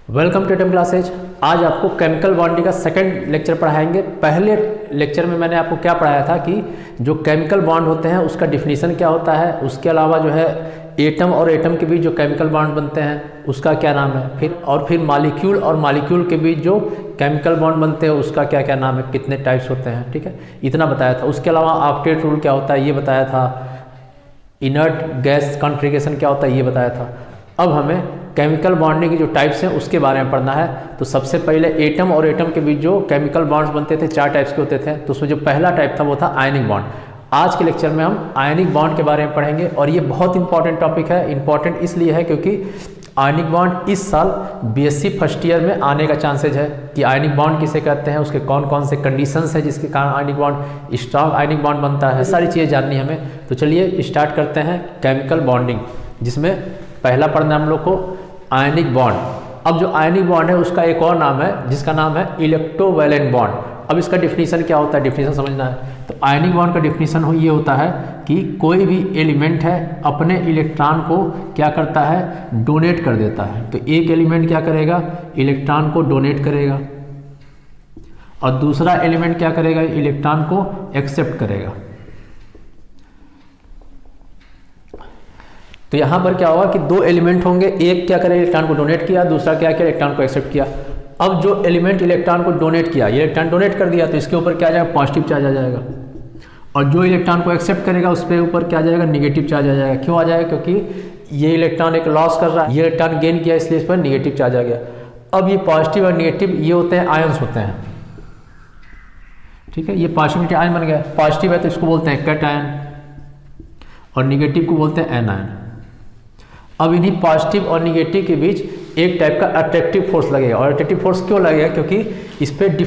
Welcome to atom classes. आज आपको chemical bonding का सेकंड लेक्चर पढ़ाएंगे। पहले लेक्चर में मैंने आपको क्या पढ़ाया था कि जो केमिकल बॉन्ड होते हैं उसका डिफिनीशन क्या होता है, उसके अलावा जो है एटम और एटम के बीच जो केमिकल बॉन्ड बनते हैं उसका क्या नाम है, फिर मॉलिक्यूल और मॉलिक्यूल के बीच जो केमिकल बॉन्ड बनते हैं उसका क्या क्या नाम है, कितने टाइप्स होते हैं। ठीक है, इतना बताया था। उसके अलावा ऑक्टेट रूल क्या होता है ये बताया था, इनर्ट गैस कॉन्फ़िगरेशन क्या होता है ये बताया था। अब हमें केमिकल बॉन्डिंग की जो टाइप्स हैं उसके बारे में पढ़ना है। तो सबसे पहले एटम और एटम के बीच जो केमिकल बॉन्ड्स बनते थे 4 टाइप्स के होते थे। तो उसमें जो पहला टाइप था वो था आयनिक बॉन्ड। आज के लेक्चर में हम आयनिक बॉन्ड के बारे में पढ़ेंगे और ये बहुत इंपॉर्टेंट टॉपिक है। इंपॉर्टेंट इसलिए है क्योंकि आयनिक बॉन्ड इस साल बीएससी फर्स्ट ईयर में आने का चांसेज है कि आयनिक बॉन्ड किसे कहते हैं, उसके कौन कौन से कंडीशंस है जिसके कारण ionic bond strong ionic bond बनता है, सारी चीज़ें जाननी है हमें। तो चलिए स्टार्ट करते हैं केमिकल बॉन्डिंग, जिसमें पहला पढ़ना हम लोग को आयनिक बॉन्ड। अब जो आयनिक बॉन्ड है उसका एक और नाम है जिसका नाम है इलेक्ट्रोवैलेंट बॉन्ड। अब इसका डिफिनीशन क्या होता है, डिफिनीशन समझना है। तो आयनिक बॉन्ड का डिफिनीशन ये होता है कि कोई भी एलिमेंट है अपने इलेक्ट्रॉन को क्या करता है, डोनेट कर देता है। तो एक एलिमेंट क्या करेगा, इलेक्ट्रॉन को डोनेट करेगा और दूसरा एलिमेंट क्या करेगा, इलेक्ट्रॉन को एक्सेप्ट करेगा। तो यहाँ पर क्या होगा कि 2 एलिमेंट होंगे, एक क्या करेगा इलेक्ट्रॉन को डोनेट किया, दूसरा क्या किया इलेक्ट्रॉन को एक्सेप्ट किया। अब जो एलिमेंट इलेक्ट्रॉन को डोनेट किया, ये इलेक्ट्रॉन डोनेट कर दिया तो इसके ऊपर क्या आ जाएगा, पॉजिटिव चार्ज आ जाएगा। और जो इलेक्ट्रॉन को एक्सेप्ट करेगा उस पर ऊपर क्या आ जाएगा, निगेटिव चार्ज आ जाएगा। क्यों आ जाएगा, क्योंकि ये इलेक्ट्रॉन एक लॉस कर रहा है, ये इलेक्ट्रॉन गेन किया इसलिए इस पर निगेटिव चार्ज आ गया। अब ये पॉजिटिव और निगेटिव ये होते हैं आयंस होते हैं। ठीक है, ये पॉजिटिव आयन बन गया। पॉजिटिव है तो इसको बोलते हैं कैट आयन और निगेटिव को बोलते हैं एन आयन। अब इन्हीं पॉजिटिव और निगेटिव के बीच एक टाइप का अट्रैक्टिव फोर्स लगेगा। और अट्रैक्टिव फोर्स क्यों लगेगा, क्योंकि इस पर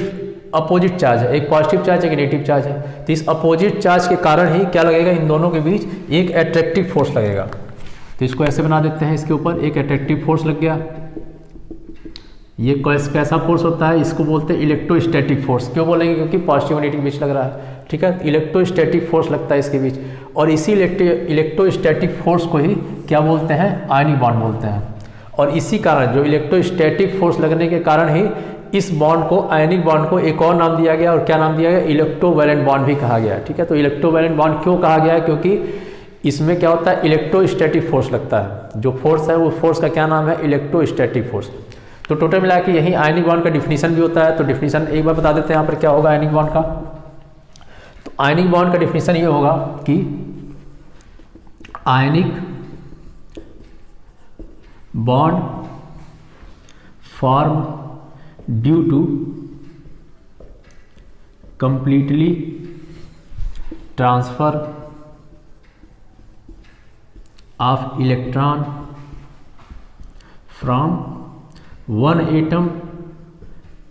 अपोजिट चार्ज है, एक पॉजिटिव चार्ज है, एक नेगेटिव चार्ज है। तो इस अपोजिट चार्ज के कारण ही क्या लगेगा, इन दोनों के बीच एक अट्रैक्टिव फोर्स लगेगा। तो इसको ऐसे बना देते हैं, इसके ऊपर एक अट्रैक्टिव फोर्स लग गया। ये कैसा फोर्स होता है, इसको बोलते हैं इलेक्ट्रोस्टैटिक फोर्स। क्यों बोलेंगे, क्योंकि पॉजिटिव और नेगेटिव के बीच लग रहा है। ठीक है, इलेक्ट्रोस्टैटिक फोर्स लगता है इसके बीच। और इसी इलेक्ट्रोस्टैटिक फोर्स को ही क्या बोलते हैं, आयनिक बॉन्ड बोलते हैं। और इसी कारण जो इलेक्ट्रोस्टैटिक फोर्स लगने के कारण ही इस बॉन्ड को, आयनिक बॉन्ड को एक और नाम दिया गया। और क्या नाम दिया गया, इलेक्ट्रोवैलेंट बॉन्ड भी कहा गया। ठीक है, तो इलेक्ट्रोवैलेंट बॉन्ड क्यों कहा गया है, क्योंकि इसमें क्या होता है, इलेक्ट्रोस्टैटिक फोर्स लगता है। जो फोर्स है वो फोर्स का क्या नाम है, इलेक्ट्रोस्टैटिक फोर्स। तो टोटल मिला के यही आयनिक बॉन्ड का डिफिनीशन भी होता है। तो डिफिनीशन एक बार बता देते हैं यहाँ पर क्या होगा आयनिक बॉन्ड का। तो आयनिक बॉन्ड का डिफिनीशन ये होगा कि ionic bond form due to completely transfer of electron from one atom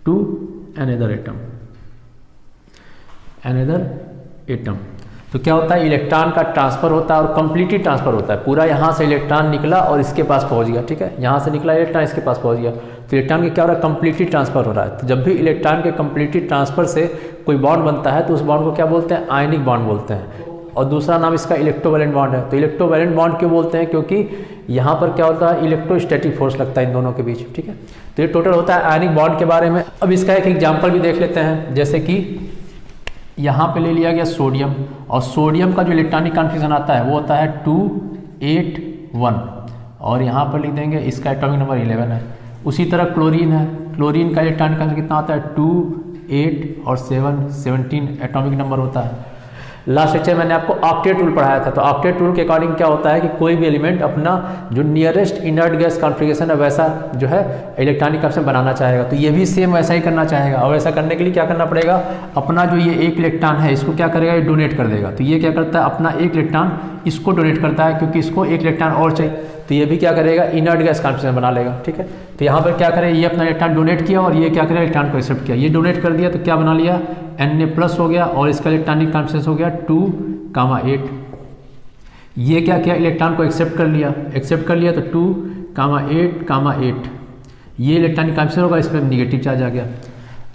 to another atom. तो क्या होता है, इलेक्ट्रॉन का ट्रांसफर होता है और कंप्लीटली ट्रांसफर होता है। पूरा यहाँ से इलेक्ट्रॉन निकला और इसके पास पहुँच गया। ठीक है, यहाँ से निकला इलेक्ट्रॉन इसके पास पहुँच गया। तो इलेक्ट्रॉन के क्या हो रहा है, कंप्लीटली ट्रांसफर हो रहा है। तो जब भी इलेक्ट्रॉन के कंप्लीटली ट्रांसफर से कोई बॉन्ड बनता है तो उस बॉन्ड को क्या बोलते हैं, आयनिक बॉन्ड बोलते हैं। और दूसरा नाम इसका इलेक्ट्रोवैलेंट बॉन्ड है। तो इलेक्ट्रोवैलेंट बॉन्ड क्यों बोलते हैं, क्योंकि यहाँ पर क्या होता है, इलेक्ट्रोस्टैटिक फोर्स लगता है इन दोनों के बीच। ठीक है, तो ये टोटल होता है आयनिक बॉन्ड के बारे में। अब इसका एक एग्जाम्पल भी देख लेते हैं। जैसे कि यहाँ पे ले लिया गया सोडियम, और सोडियम का जो इलेक्ट्रॉनिक कॉन्फ़िगरेशन आता है वो होता है 281 और यहाँ पर लिख देंगे इसका एटॉमिक नंबर 11 है। उसी तरह क्लोरीन है, क्लोरीन का इलेक्ट्रॉनिक कॉन्फ़िगरेशन कितना होता है, 2, 8 और 7, 17 एटॉमिक नंबर होता है। लास्ट लेक्चर मैंने आपको ऑक्टेट रूल पढ़ाया था। तो ऑक्टेट रूल के अकॉर्डिंग क्या होता है कि कोई भी एलिमेंट अपना जो नियरेस्ट इनर्ट गैस कॉन्फ़िगरेशन है वैसा जो है इलेक्ट्रॉनिक कॉन्फ़िगरेशन बनाना चाहेगा। तो ये भी सेम वैसा ही करना चाहेगा। और ऐसा करने के लिए क्या करना पड़ेगा, अपना जो ये एक इलेक्ट्रॉन है इसको क्या करेगा, ये डोनेट कर देगा। तो ये क्या करता है, अपना एक इलेक्ट्रॉन इसको डोनेट करता है क्योंकि इसको एक इलेक्ट्रॉन और चाहिए। तो ये भी क्या करेगा, इनर्ट गैस कॉन्फ़िगरेशन बना लेगा। ठीक है, तो यहाँ पर क्या करेगा, ये अपना इलेक्ट्रॉन डोनेट किया और ये क्या करेगा, इलेक्ट्रॉन को एक्सेप्ट किया। ये डोनेट कर दिया तो क्या बना लिया, Na+ हो गया और इसका इलेक्ट्रॉनिक कॉन्फ़िगरेशन हो गया 2,8। ये क्या किया, इलेक्ट्रॉन को एक्सेप्ट कर लिया तो 2,8,8 ये इलेक्ट्रॉनिक कॉन्फ़िगरेशन होगा, इसमें निगेटिव चार्ज आ गया।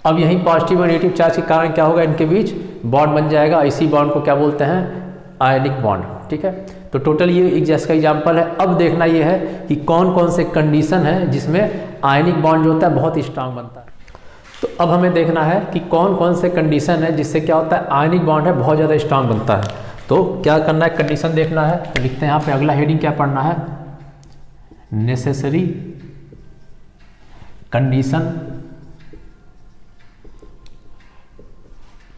अब यही पॉजिटिव और नेगेटिव चार्ज के कारण क्या होगा, इनके बीच बॉन्ड बन जाएगा। इसी बॉन्ड को क्या बोलते हैं, आयनिक बॉन्ड। ठीक है, तो टोटल ये एक जैसा एग्जाम्पल है। अब देखना ये है कि कौन कौन से कंडीशन है जिसमें आयनिक बॉन्ड जो होता है बहुत स्ट्रांग बनता है। तो अब हमें देखना है कि कौन कौन से कंडीशन है जिससे क्या होता है आयनिक बॉन्ड है बहुत ज़्यादा स्ट्रांग बनता है। तो क्या करना है, कंडीशन देखना है। तो लिखते हैं यहाँ पे, अगला हेडिंग क्या पढ़ना है, necessary condition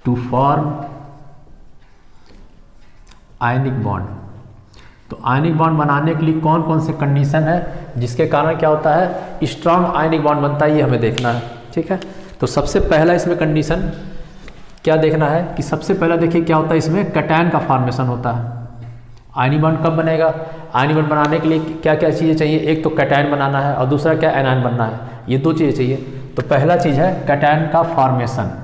to form ionic bond. तो आयनिक बॉन्ड बनाने के लिए कौन कौन से कंडीशन है जिसके कारण क्या होता है स्ट्रांग आयनिक बॉन्ड बनता है, ये हमें देखना है। ठीक है, तो सबसे पहला इसमें कंडीशन क्या देखना है कि सबसे पहला देखिए क्या होता है, इसमें कैटायन का फॉर्मेशन होता है। आयनिक बॉन्ड कब बनेगा, आयनिक बॉन्ड बनाने के लिए क्या क्या चीज़ें चाहिए, एक तो कैटायन बनाना है और दूसरा क्या एनायन बनना है, ये दो चीज़ें चाहिए। तो पहला चीज़ है कैटायन का फॉर्मेशन।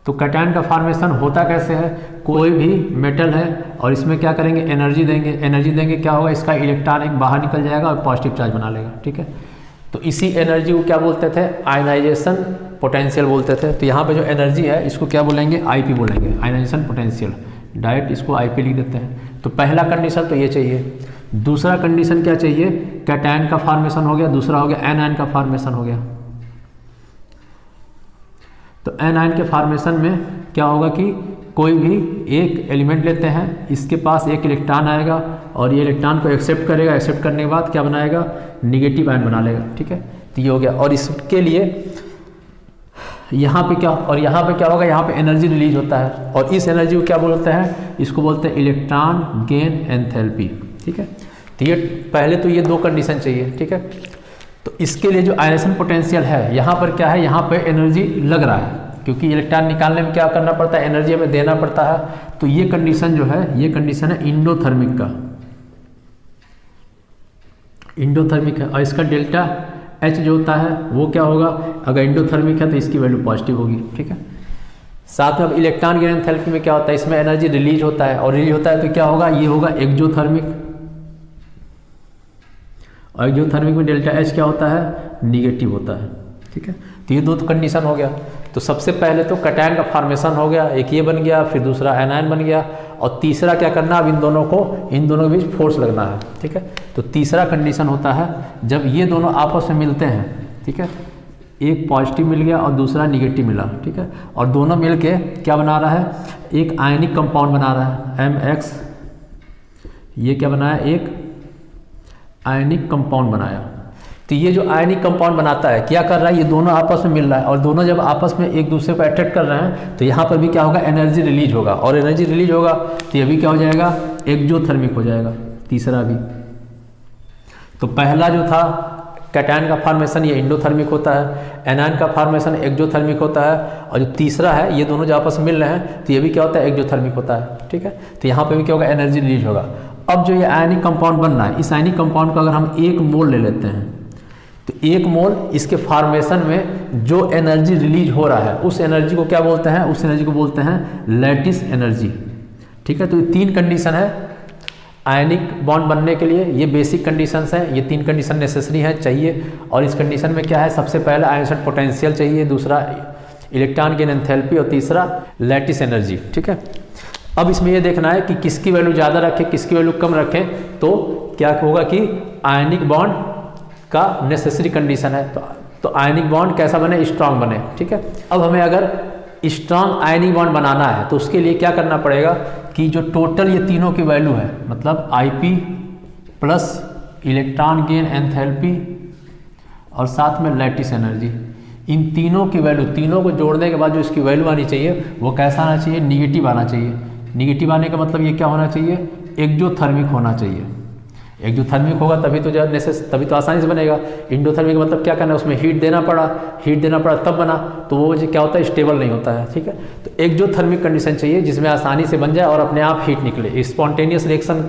तो कैटायन का फॉर्मेशन होता कैसे है, कोई भी मेटल है और इसमें क्या करेंगे, एनर्जी देंगे। एनर्जी देंगे क्या होगा, इसका इलेक्ट्रॉन एक बाहर निकल जाएगा और पॉजिटिव चार्ज बना लेगा। ठीक है, तो इसी एनर्जी को क्या बोलते थे, आयनाइजेशन पोटेंशियल बोलते थे। तो यहाँ पे जो एनर्जी है इसको क्या बोलेंगे, आईपी बोलेंगे, आयनाइजेशन पोटेंशियल। डायरेक्ट इसको आईपी लिख देते हैं। तो पहला कंडीशन तो ये चाहिए। दूसरा कंडीशन क्या चाहिए, कैटायन का फॉर्मेशन हो गया, दूसरा हो गया एनायन का फॉर्मेशन हो गया। तो एनायन के फॉर्मेशन में क्या होगा कि कोई भी एक एलिमेंट लेते हैं, इसके पास एक इलेक्ट्रॉन आएगा और ये इलेक्ट्रॉन को एक्सेप्ट करेगा। एक्सेप्ट करने के बाद क्या बनाएगा, निगेटिव आयन बना लेगा। ठीक है, तो ये हो गया। और इसके लिए यहाँ पे क्या, और यहाँ पे क्या होगा, यहाँ पे एनर्जी रिलीज होता है और इस एनर्जी को क्या बोलते हैं, इसको बोलते हैं इलेक्ट्रॉन गेन एंथैल्पी। ठीक है, तो ये पहले तो ये दो कंडीशन चाहिए। ठीक है, तो इसके लिए जो आयनेशन पोटेंशियल है यहाँ पर क्या है, यहाँ पे एनर्जी लग रहा है क्योंकि इलेक्ट्रॉन निकालने में क्या करना पड़ता है, एनर्जी हमें देना पड़ता है। तो ये कंडीशन जो है, ये कंडीशन है इंडोथर्मिक का, इंडोथर्मिक है। और इसका डेल्टा एच जो होता है वो क्या होगा, अगर इंडोथर्मिक है तो इसकी वैल्यू पॉजिटिव होगी। ठीक है, साथ में अब इलेक्ट्रॉन गेन एंथैल्पी में क्या होता है, इसमें एनर्जी रिलीज होता है और रिलीज होता है तो क्या होगा, ये होगा एक्सोथर्मिक। और एक्सोथर्मिक में डेल्टा एच क्या होता है, निगेटिव होता है। ठीक है, तो ये दो कंडीशन हो गया। तो सबसे पहले तो कैटायन का फॉर्मेशन हो गया, एक ये बन गया, फिर दूसरा एनायन बन गया और तीसरा क्या करना, अब इन दोनों के बीच फोर्स लगना है। ठीक है, तो तीसरा कंडीशन होता है जब ये दोनों आपस में मिलते हैं। ठीक है, एक पॉजिटिव मिल गया और दूसरा निगेटिव मिला। ठीक है, और दोनों मिल के क्या बना रहा है, एक आयनिक कंपाउंड बना रहा है MX। ये क्या बनाया, एक आयनिक कंपाउंड बनाया। तो ये जो आयनिक कंपाउंड बनाता है क्या कर रहा है, ये दोनों आपस में मिल रहा है और दोनों जब आपस में एक दूसरे को अट्रैक्ट कर रहे हैं तो यहाँ पर भी क्या होगा, एनर्जी रिलीज होगा और एनर्जी रिलीज होगा तो ये भी क्या हो जाएगा, एक्सोथर्मिक हो जाएगा। तीसरा भी, तो पहला जो था कैटायन का फॉर्मेशन ये इंडोथर्मिक होता है, एनायन का फॉर्मेशन एक्सोथर्मिक होता है और जो तीसरा है ये दोनों जो आपस में मिल रहे हैं तो ये भी क्या होता है, एक्सोथर्मिक होता है। ठीक है, तो यहाँ पे भी क्या होगा, एनर्जी रिलीज होगा। अब जो ये आयनिक कंपाउंड बन रहा है, इस आयनिक कंपाउंड को अगर हम 1 मोल ले लेते हैं तो 1 मोल इसके फॉर्मेशन में जो एनर्जी रिलीज हो रहा है उस एनर्जी को क्या बोलते हैं, उस एनर्जी को बोलते हैं लैटिस एनर्जी। ठीक है, तो ये 3 कंडीशन है आयनिक बॉन्ड बनने के लिए, ये बेसिक कंडीशंस हैं, ये 3 कंडीशन नेसेसरी हैं, चाहिए। और इस कंडीशन में क्या है, सबसे पहला आयनेशन पोटेंशियल चाहिए, दूसरा इलेक्ट्रॉन गेन एंथैल्पी और तीसरा लैटिस एनर्जी। ठीक है, अब इसमें ये देखना है कि किसकी वैल्यू ज़्यादा रखें, किसकी वैल्यू कम रखें, तो क्या होगा कि आयनिक बॉन्ड का नेसेसरी कंडीशन है। तो आयनिक बॉन्ड कैसा बने, स्ट्रांग बने। ठीक है, अब हमें अगर स्ट्रांग आयनिक बॉन्ड बनाना है तो उसके लिए क्या करना पड़ेगा कि जो टोटल ये तीनों की वैल्यू है, मतलब Ip plus electron gain enthalpy और साथ में लैटिस एनर्जी, इन तीनों की वैल्यू, तीनों को जोड़ने के बाद जो इसकी वैल्यू आनी चाहिए वो कैसा आना चाहिए, निगेटिव आना चाहिए। निगेटिव आने का मतलब ये क्या होना चाहिए, एक्सोथर्मिक होना चाहिए। एक्सोथर्मिक होगा तभी तो आसानी से बनेगा। इंडोथर्मिक मतलब क्या करना है, उसमें हीट देना पड़ा तब बना, तो वो क्या होता है, स्टेबल नहीं होता है। ठीक है, तो एक्सोथर्मिक कंडीशन चाहिए जिसमें आसानी से बन जाए और अपने आप हीट निकले। स्पॉन्टेनियस रिएक्शन,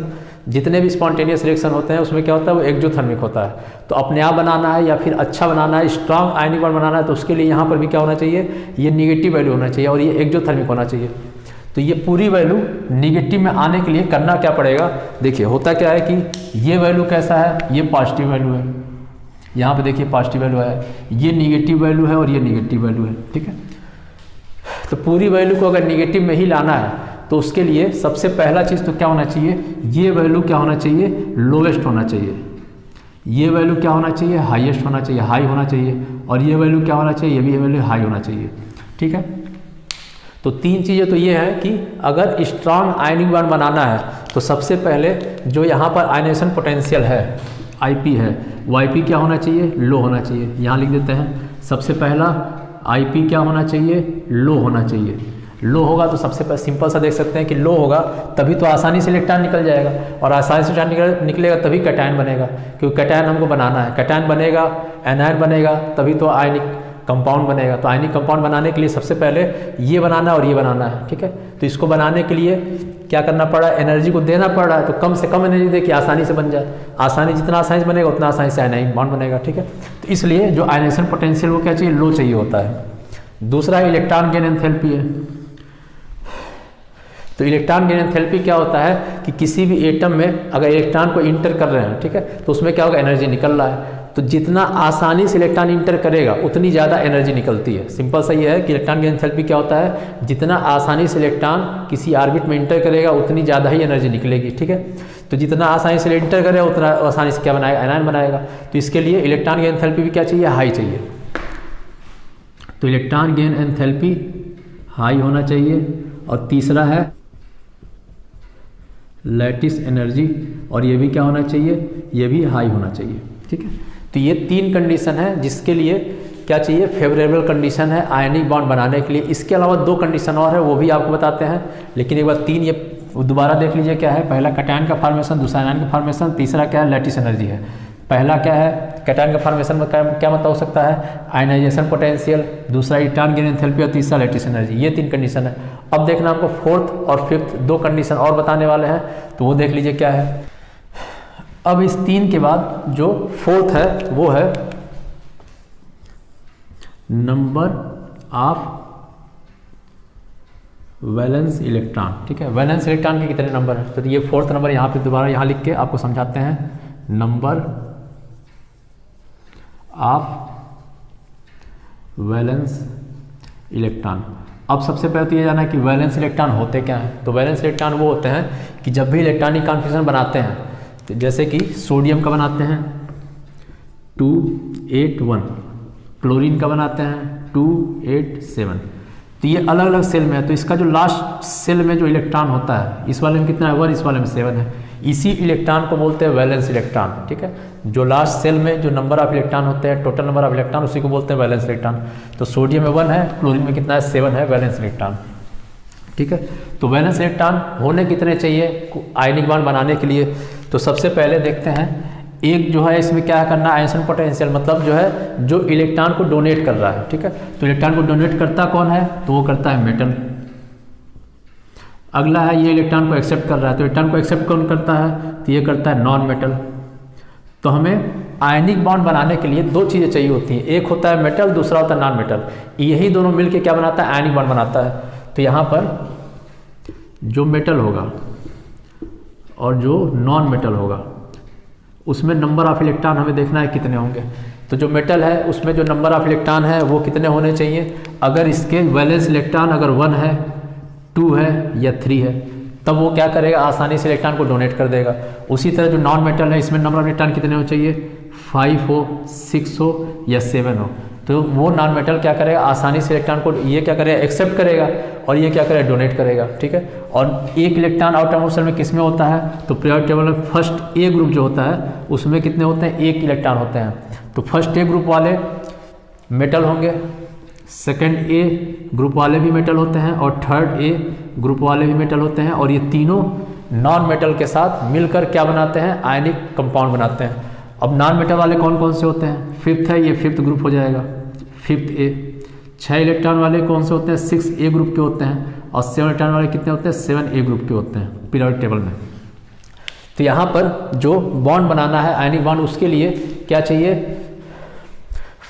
जितने भी स्पॉन्टेनियस रिएक्शन होते हैं उसमें क्या होता है, वो एक्सोथर्मिक होता है। तो अपने आप बनाना है या फिर अच्छा बनाना है, स्ट्रांग आयनिक बॉन्ड बनाना है, तो उसके लिए यहाँ पर भी क्या होना चाहिए, ये निगेटिव वैल्यू होना चाहिए और ये एक्सोथर्मिक होना चाहिए। तो ये पूरी वैल्यू निगेटिव में आने के लिए करना क्या पड़ेगा, देखिए होता क्या है कि ये वैल्यू कैसा है, ये पॉजिटिव वैल्यू है, यहाँ पे देखिए पॉजिटिव वैल्यू है, ये निगेटिव वैल्यू है और ये निगेटिव वैल्यू है। ठीक है, तो पूरी वैल्यू को अगर निगेटिव में ही लाना है तो उसके लिए सबसे पहला चीज़ तो क्या होना चाहिए, ये वैल्यू क्या होना चाहिए, लोवेस्ट होना चाहिए, ये वैल्यू क्या होना चाहिए, हाईएस्ट होना चाहिए, हाई होना चाहिए, और ये वैल्यू क्या होना चाहिए, ये भी वैल्यू हाई होना चाहिए। ठीक है, तो तीन चीज़ें तो ये हैं कि अगर स्ट्रांग आयनिक बॉन्ड बनाना है तो सबसे पहले जो यहाँ पर आयनाइजेशन पोटेंशियल है Ip है, वो Ip क्या होना चाहिए, लो होना चाहिए। यहाँ लिख देते हैं सबसे पहला Ip क्या होना चाहिए, लो होना चाहिए। लो होगा तो सबसे सिंपल सा देख सकते हैं कि लो होगा तभी तो आसानी से इलेक्ट्रॉन निकल जाएगा, और आसानी से इलेक्ट्रॉन निकलेगा तभी कैटायन बनेगा, क्योंकि कैटायन हमको बनाना है। कैटायन बनेगा, एनायन बनेगा, तभी तो आयनिक कंपाउंड बनेगा। तो आयनिक कंपाउंड बनाने के लिए सबसे पहले ये बनाना है और ये बनाना है। ठीक है, तो इसको बनाने के लिए क्या करना पड़ा, एनर्जी को देना पड़ रहा है, तो कम से कम एनर्जी दे कि आसानी से बन जाए। आसानी जितना आसानी से बनेगा उतना आसानी से आयनिक बॉन्ड बनेगा। ठीक है, तो इसलिए जो आयनाइजेशन पोटेंशियल वो क्या चाहिए, लो चाहिए होता है। दूसरा इलेक्ट्रॉन गेन एंथैल्पी है। तो इलेक्ट्रॉन गेन एंथैल्पी क्या होता है कि किसी भी एटम में अगर इलेक्ट्रॉन को इंटर कर रहे हैं, ठीक है, तो उसमें क्या होगा, एनर्जी निकल रहा है। तो जितना आसानी से इलेक्ट्रॉन इंटर करेगा उतनी ज़्यादा एनर्जी निकलती है। सिंपल सा ये है कि इलेक्ट्रॉन गेन एंथैल्पी क्या होता है, जितना आसानी से इलेक्ट्रॉन किसी ऑर्बिट में इंटर करेगा उतनी ज़्यादा ही एनर्जी निकलेगी। ठीक है, तो जितना आसानी से इंटर करेगा उतना आसानी से क्या बनाएगा, आयन बनाएगा। तो इसके लिए इलेक्ट्रॉन गेन एंथैल्पी भी क्या चाहिए, हाई चाहिए। तो इलेक्ट्रॉन गेन एंथैल्पी हाई होना चाहिए। और तीसरा है लैटिस एनर्जी, और ये भी क्या होना चाहिए, ये भी हाई होना चाहिए। ठीक है, तो ये तीन कंडीशन है जिसके लिए क्या चाहिए, फेवरेबल कंडीशन है आयनिक बॉन्ड बनाने के लिए। इसके अलावा दो कंडीशन और है, वो भी आपको बताते हैं, लेकिन एक बार तीन ये दोबारा देख लीजिए क्या है। पहला कैटायन का फॉर्मेशन, दूसरा आयन का फॉर्मेशन, तीसरा क्या है, लैटिस एनर्जी है। पहला क्या है, कैटायन का फॉर्मेशन में क्या मतलब हो सकता है, आयनाइजेशन पोटेंशियल, दूसरा इलेक्ट्रॉन गेन एंथैल्पी और तीसरा लैटिस एनर्जी। ये तीन कंडीशन है। अब देखना आपको फोर्थ और फिफ्थ दो कंडीशन और बताने वाले हैं, तो वो देख लीजिए क्या है। अब इस तीन के बाद जो फोर्थ है वो है नंबर ऑफ वैलेंस इलेक्ट्रॉन। ठीक है, वैलेंस इलेक्ट्रॉन के कितने नंबर हैं, तो ये फोर्थ नंबर यहाँ पे दोबारा यहाँ लिख के आपको समझाते हैं, नंबर ऑफ वैलेंस इलेक्ट्रॉन। अब सबसे पहले तो ये जाना है कि वैलेंस इलेक्ट्रॉन होते क्या हैं। तो वैलेंस इलेक्ट्रॉन वो होते हैं कि जब भी इलेक्ट्रॉनिक कॉन्फिगरेशन बनाते हैं, तो जैसे कि सोडियम का बनाते हैं 281, क्लोरीन का बनाते हैं 287, तो ये अलग अलग सेल में है। तो इसका जो लास्ट सेल में जो इलेक्ट्रॉन होता है, इस वाले में कितना है 1, इस वाले में 7 है, इसी इलेक्ट्रॉन को बोलते हैं वैलेंस इलेक्ट्रॉन। ठीक है, जो लास्ट सेल में जो नंबर ऑफ इलेक्ट्रॉन होते हैं, टोटल नंबर ऑफ इलेक्ट्रॉन, उसी को बोलते हैं वैलेंस इलेक्ट्रॉन। तो सोडियम में 1 है, क्लोरीन में कितना है 7 है, वैलेंस इलेक्ट्रॉन। ठीक है, तो वैलेंस इलेक्ट्रॉन होने कितने चाहिए आयनिक बॉन्ड बनाने के लिए। तो सबसे पहले देखते हैं, एक जो है इसमें क्या करना, आयनाइजेशन पोटेंशियल, मतलब जो है जो इलेक्ट्रॉन को डोनेट कर रहा है। ठीक है, तो इलेक्ट्रॉन को डोनेट करता कौन है, तो वो करता है मेटल। अगला है ये इलेक्ट्रॉन को एक्सेप्ट कर रहा है, तो इलेक्ट्रॉन को एक्सेप्ट कौन करता है, तो ये करता है नॉन मेटल। तो हमें आयनिक बॉन्ड बनाने के लिए दो चीज़ें चाहिए होती हैं, एक होता है मेटल, दूसरा होता है नॉन मेटल। यही दोनों मिलके क्या बनाता है, आयनिक बॉन्ड बनाता है। तो यहाँ पर जो मेटल होगा और जो नॉन मेटल होगा उसमें नंबर ऑफ इलेक्ट्रॉन हमें देखना है कितने होंगे। तो जो मेटल है उसमें जो नंबर ऑफ इलेक्ट्रॉन है वो कितने होने चाहिए, अगर इसके वैलेंस इलेक्ट्रॉन अगर 1 है, 2 है या 3 है, तब वो क्या करेगा, आसानी से इलेक्ट्रॉन को डोनेट कर देगा। उसी तरह जो नॉन मेटल है इसमें नंबर ऑफ इलेक्ट्रॉन कितने हो चाहिए, 5 हो, 6 हो या 7 हो, तो वो नॉन मेटल क्या करेगा, आसानी से इलेक्ट्रॉन को ये क्या करेगा, एक्सेप्ट करेगा, और ये क्या करेगा, डोनेट करेगा। ठीक है, और एक इलेक्ट्रॉन आउटर शेल में किस में होता है, तो पीरियोडिक टेबल में फर्स्ट ए ग्रुप जो होता है उसमें कितने होते हैं, एक इलेक्ट्रॉन होते हैं। तो फर्स्ट ए ग्रुप वाले मेटल होंगे, सेकंड ए ग्रुप वाले भी मेटल होते हैं, और थर्ड ए ग्रुप वाले भी मेटल होते हैं, और ये तीनों नॉन मेटल के साथ मिलकर क्या बनाते हैं, आयनिक कंपाउंड बनाते हैं। अब नॉन मेटल वाले कौन कौन से होते हैं, फिफ्थ है, ये फिफ्थ ग्रुप हो जाएगा, फिफ्थ ए। 6 इलेक्ट्रॉन वाले कौन से होते हैं, 6 ए ग्रुप के होते हैं, और 7 इलेक्ट्रॉन वाले कितने होते हैं, 7 ए ग्रुप के होते हैं पीरियोडिक टेबल में। तो यहाँ पर जो बॉन्ड बनाना है आयनिक बॉन्ड, उसके लिए क्या चाहिए,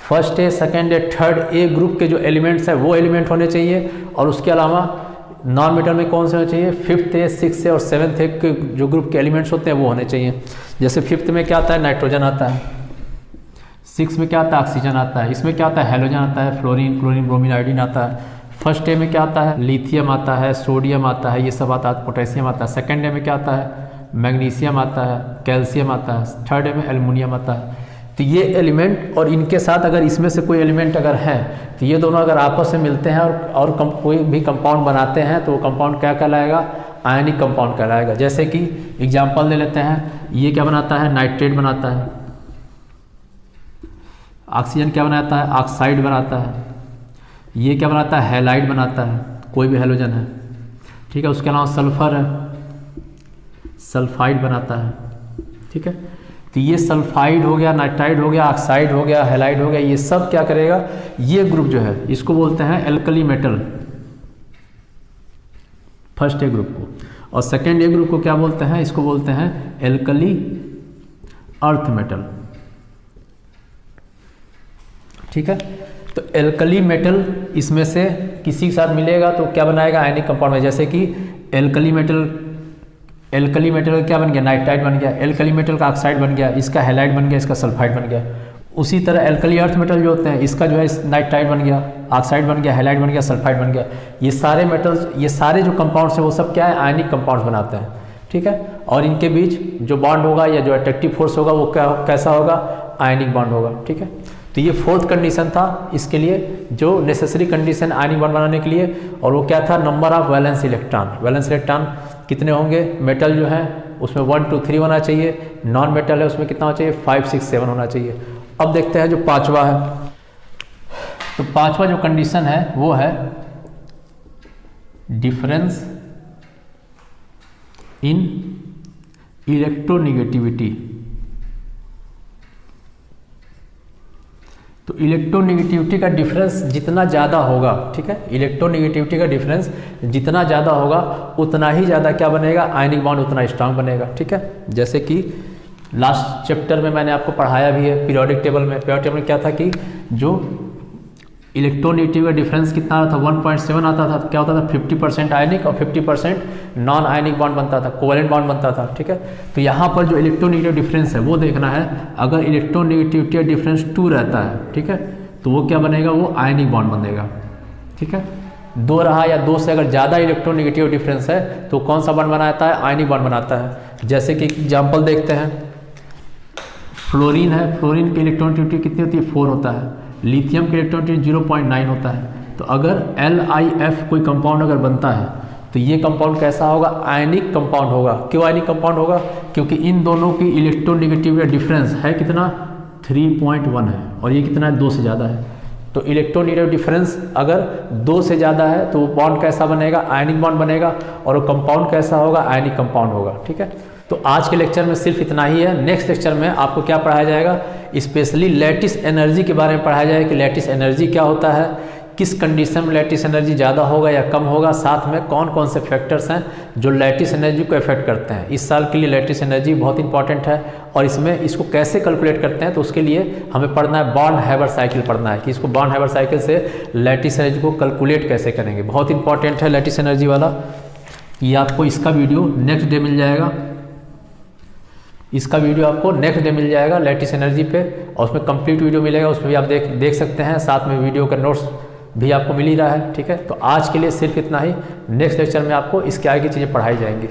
first A, second A, third A group के जो एलिमेंट्स हैं वो एलिमेंट होने चाहिए, और उसके अलावा नॉन मेटल में कौन से होने चाहिए, फिफ्थ ए, सिक्स ए और सेवन्थ ए के जो ग्रुप के एलिमेंट्स होते हैं वो होने चाहिए। जैसे फिफ्थ में क्या आता है, नाइट्रोजन आता है, 6 में क्या आता है, ऑक्सीजन आता है, इसमें क्या आता है, हेलोजन आता है, फ्लोरीन, क्लोरीन, ब्रोमीन, आयोडीन आता है, फर्स्ट डे में क्या आता है, लिथियम आता है, सोडियम आता है, ये सब आता है, पोटेशियम आता है। सेकेंड डे में क्या आता है, मैग्नीशियम आता है, कैल्शियम आता है। थर्ड डे में एल्युमिनियम आता है। तो ये एलिमेंट और इनके साथ अगर इसमें से कोई एलिमेंट अगर है तो ये दोनों अगर आपस में मिलते हैं और कोई भी कंपाउंड बनाते हैं तो वो कंपाउंड क्या कहलाएगा, आयनिक कंपाउंड कहलाएगा। जैसे कि एग्जांपल ले लेते हैं, ये क्या बनाता है, नाइट्रेट बनाता है। ऑक्सीजन क्या बनाता है, ऑक्साइड बनाता है। ये क्या बनाता है, हैलाइड बनाता है, कोई भी हैलोजन है, ठीक है। उसके अलावा सल्फर है, सल्फाइड बनाता है, ठीक है। तो ये सल्फाइड हो गया, नाइट्राइड हो गया, ऑक्साइड हो गया, हैलाइड हो गया, ये सब क्या करेगा, ये ग्रुप जो है इसको बोलते हैं alkali metal, first A group को। और सेकेंड ए ग्रुप को क्या बोलते हैं, इसको बोलते हैं एल्कली अर्थ मेटल, ठीक है। तो एल्कली मेटल इसमें से किसी के साथ मिलेगा तो क्या बनाएगा, आयनिक कंपाउंड में। जैसे कि एल्कली मेटल का क्या बन गया, नाइट्राइड बन गया। एल्कली मेटल का ऑक्साइड बन गया, इसका हैलाइड बन गया, इसका सल्फाइड बन गया। उसी तरह एल्कली अर्थ मेटल जो होते हैं, इसका जो है नाइट्राइड बन गया, ऑक्साइड बन गया, हैलाइड बन गया, सल्फाइड बन गया। ये सारे मेटल्स, ये सारे जो कंपाउंड्स हैं वो सब क्या है, आयनिक कंपाउंड्स बनाते हैं, ठीक है। और इनके बीच जो बॉन्ड होगा या जो अट्रैक्टिव फोर्स होगा वो कैसा होगा, आयनिक बॉन्ड होगा, ठीक है। तो ये फोर्थ कंडीशन था इसके लिए, जो नेसेसरी कंडीशन आयनिक बॉन्ड बनाने के लिए। और वो क्या था, number of valence electron. Valence electron कितने होंगे, मेटल जो है उसमें 1 2 3 होना चाहिए, नॉन मेटल है उसमें कितना होना चाहिए, 5 6 7 होना चाहिए। अब देखते हैं जो पांचवा है। तो पांचवा जो कंडीशन है वो है डिफरेंस इन इलेक्ट्रोनेगेटिविटी। तो इलेक्ट्रोनेगेटिविटी का डिफरेंस जितना ज़्यादा होगा, ठीक है, इलेक्ट्रोनेगेटिविटी का डिफरेंस जितना ज़्यादा होगा उतना ही ज़्यादा क्या बनेगा, आयनिक बॉन्ड उतना स्ट्रांग बनेगा, ठीक है। जैसे कि लास्ट चैप्टर में मैंने आपको पढ़ाया भी है पीरियोडिक टेबल में। पीरियोडिक टेबल में क्या था कि जो इलेक्ट्रोनेगेटिव का डिफरेंस कितना आता था, 1.7 आता था। तो क्या होता था, 50% आयनिक और 50% नॉन आयनिक बॉन्ड बनता था, कोवेलेंट बॉन्ड बनता था, ठीक है। तो यहाँ पर जो इलेक्ट्रोनेगेटिव डिफरेंस है वो देखना है। अगर इलेक्ट्रोनेगेटिविटी डिफरेंस 2 रहता है, ठीक है, तो वो क्या बनेगा, वो आयनिक बॉन्ड बनेगा, ठीक है। 2 रहा या 2 से अगर ज़्यादा इलेक्ट्रोनेगेटिव डिफरेंस है तो कौन सा बॉन्ड बनाता है, आयनिक बॉन्ड बनाता है। जैसे कि एग्जाम्पल देखते हैं, फ्लोरीन है, फ्लोरीन की इलेक्ट्रोनेगेटिविटी कितनी होती है, 4 होता है। लिथियम की इलेक्ट्रोनेगेटिविटी 0.9 होता है। तो अगर LiF कोई कंपाउंड अगर बनता है तो ये कंपाउंड कैसा होगा, आयनिक कंपाउंड होगा। क्यों आयनिक कंपाउंड होगा, क्योंकि इन दोनों की इलेक्ट्रोनेगेटिविटी डिफरेंस है कितना, 3.1 है, और ये कितना है, 2 से ज़्यादा है। तो इलेक्ट्रोनेगेटिव डिफरेंस अगर 2 से ज़्यादा है तो वो बॉन्ड कैसा बनेगा, आयनिक बॉन्ड बनेगा, और वो कंपाउंड कैसा होगा, आयनिक कंपाउंड होगा, ठीक है। तो आज के लेक्चर में सिर्फ इतना ही है। नेक्स्ट लेक्चर में आपको क्या पढ़ाया जाएगा, स्पेशली लैटिस एनर्जी के बारे में पढ़ाया जाएगा कि लैटिस एनर्जी क्या होता है, किस कंडीशन में लैटिस एनर्जी ज़्यादा होगा या कम होगा, साथ में कौन कौन से फैक्टर्स हैं जो लैटिस एनर्जी को इफेक्ट करते हैं। इस साल के लिए लैटिस एनर्जी बहुत इंपॉर्टेंट है, और इसमें इसको कैसे कैलकुलेट करते हैं तो उसके लिए हमें पढ़ना है, बॉर्न हैबर साइकिल पढ़ना है कि इसको बॉर्न हैबर साइकिल से लैटिस एनर्जी को कैलकुलेट कैसे करेंगे। बहुत इंपॉर्टेंट है लैटिस एनर्जी वाला। ये आपको इसका वीडियो नेक्स्ट डे मिल जाएगा, इसका वीडियो आपको नेक्स्ट डे मिल जाएगा लैटिस एनर्जी पे, और उसमें कंप्लीट वीडियो मिलेगा, उसमें भी आप देख सकते हैं। साथ में वीडियो का नोट्स भी आपको मिल ही रहा है, ठीक है। तो आज के लिए सिर्फ इतना ही। नेक्स्ट लेक्चर में आपको इसके आगे चीज़ें पढ़ाई जाएंगी।